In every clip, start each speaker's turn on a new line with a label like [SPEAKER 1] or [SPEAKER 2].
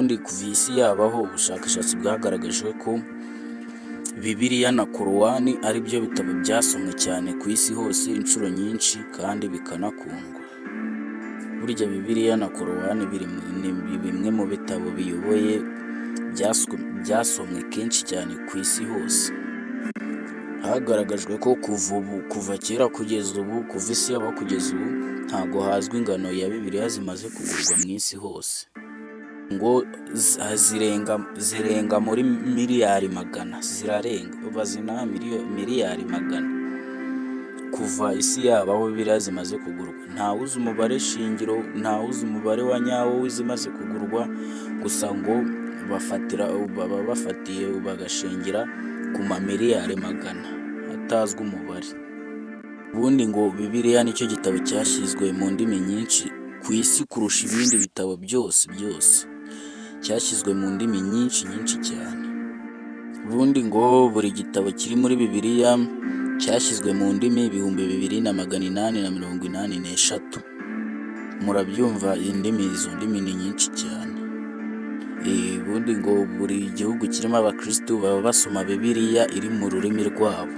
[SPEAKER 1] ubundi kuva isi yabaho ubushakashatsi bwagaragaje ko Bibiliya na Korowani ari byo bitabo byasomwe cyane ku isi hose inshuro nyinshi kandi bikanakundwa. Burya Bibiliya na Korowani ni bimwe mu bitabo biyoboye byasomwe kenshi cyane ku isi hose. Hagaragajwe ko kuva kera kugeza ubu, kuva isi yabaho kugeza ubu, ntago hazwi ingano ya Bibiliya zimaze kugurwa mu isi hose. Ngo zirenga muri miliyari magana, bazina miliyari magana. Kuva isi yabaho Bibiliya zimaze kugurwa. Ntawe uzi umubare shingiro, ntawe uzi umubare wa nyawo w'izimaze kugurwa, gusa ngo baba bafatiye bagashingira ku mamiliyari magana atazwi umubare. Ubundi ngo Bibiliya nicyo gitabo cyashyizwe mu ndimi nyinshi ku isi kurusha ibindi bitabo byose. Cyashyizwe mu ndimi nyinshi cyane. Ubundi ngo buri gitabo kiri muri Bibiliya cyashyizwe mu ndimi 2883. Murabyumva, izo ndimi ni nyinshi cyane. Ubundi ngo buri gihugu kirimo abakristu baba basoma Bibiliya iri mu rurimi rwabo.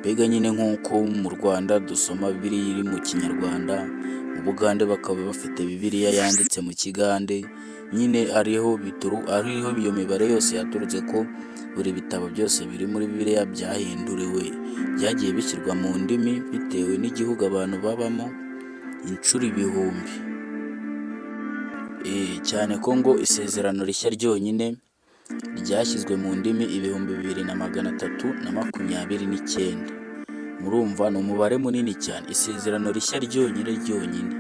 [SPEAKER 1] Mbega nyine nk'uko mu Rwanda dusoma Bibiliya iri mu Kinyarwanda, mu Bugande bakaba bafite Bibiliya yanditse mu Kigande. Nyine ariho iyo mibare yose yaturutse ko buri bitabo byose biri muri Bibiliya byagiye bishyirwa mu ndimi bitewe n'igihugu abantu babamo inshuro ibihumbi. Cyane ko ngo isezerano rishya ryonyine ryashyizwe mu ndimi 2329. Murumva ni umubare munini cyane. Isezerano rishya ryonyine.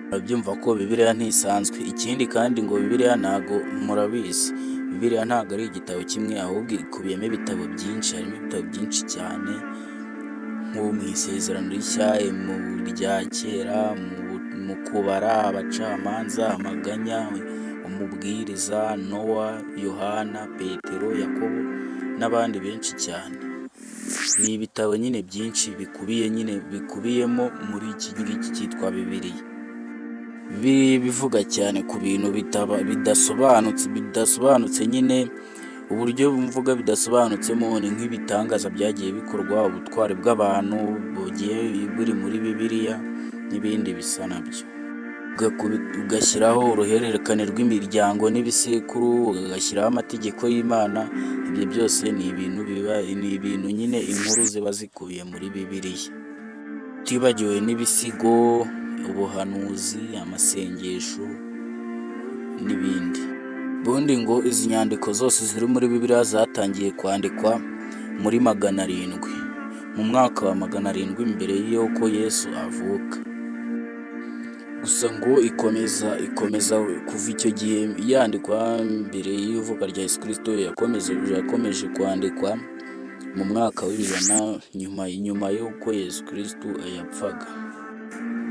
[SPEAKER 1] Murabyumva ko Bibiliya ntisanzwe. Ikindi kandi ngo Bibiliya ntago murabizi, Bibiliya ntago ari igitabo kimwe, ahubwo ikubiyemo ibitabo byinshi. Harimo ibitabo byinshi cyane, nko mu isezerano rishya, mu rya kera, mu kubara, abacamanza, amaganya, umubwiriza, Nowa, Yohana, Petero, Yakobo n'abandi benshi cyane. Ni ibitabo nyine byinshi bikubiyemo muri iki ngiki cyitwa Bibiliya. Bivuga cyane ku bintu bidasobanutse nyine. Uburyo mvuga bidasobanutsemo ni nk'ibitangaza byagiye bikorwa, ubutwari bw'abantu bugiye buri muri Bibiliya n'ibindi bisa nabyo. Ugashyiraho uruhererekane rw'imiryango n'ibisekuru, ugashyiraho amategeko y'Imana. Ibyo byose ni ibintu nyine, inkuru ziba zikubiye muri Bibiliya. Utibagiwe n'ibisigo, ubuhanuzi, amasengesho n'ibindi. Ubundi ngo izi nyandiko zose ziri muri Bibiliya zatangiye kwandikwa muri 700, mu mwaka wa 700 mbere y'uko Yesu avuka. Gusa ngo ikomeza kuva icyo gihe yandikwa mbere y'ivuka rya Yesu Kristo, yakomeje kwandikwa mu mwaka w'100 nyuma y'uko Yesu Kristo yapfaga.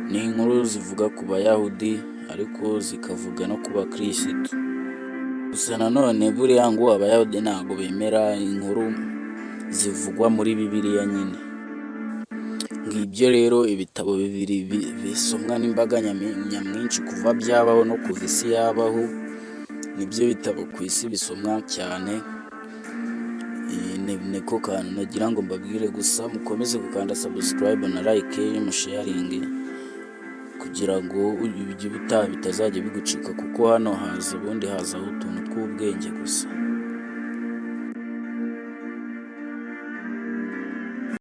[SPEAKER 1] Ni inkuru zivuga ku Bayahudi ariko zikavuga no ku bakirisitu. Gusa nanone buriya ngo Abayahudi ntabwo bemera inkuru zivugwa muri Bibiliya nyine. Ngibyo rero ibitabo bibiri bisomwa n'imbaga nyamwinshi kuva byabaho no kuva isi yabaho. Nibyo bitabo ku isi bisomwa cyane. Niko kantu nagira ngo mbabwire. Gusa mukomeze gukanda subscribe na like, musharinge, kugira ngo ibyo bitazajya bigucika, kuko hano hazaho utuntu tw'ubwenge gusa.